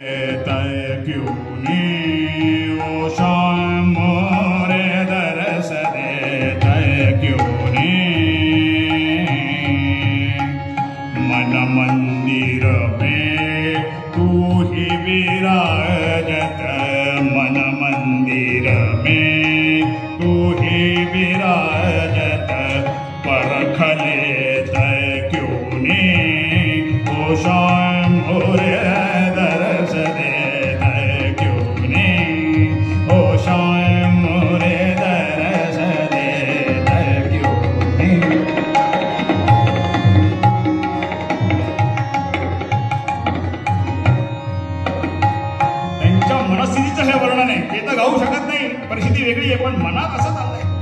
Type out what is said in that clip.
तय क्यों ने ओ शाम मोरे दरस दे तय क्यों ने मन मंदिर में तू ही विराजत मन मंदिर में तू ही विराजत परखले तय क्यों ने ओ शाम मोरे मनस्थितीचं हे वर्णन आहे. ते तर गाऊ शकत नाही, परिस्थिती वेगळी आहे, पण मनात असं चाललंय.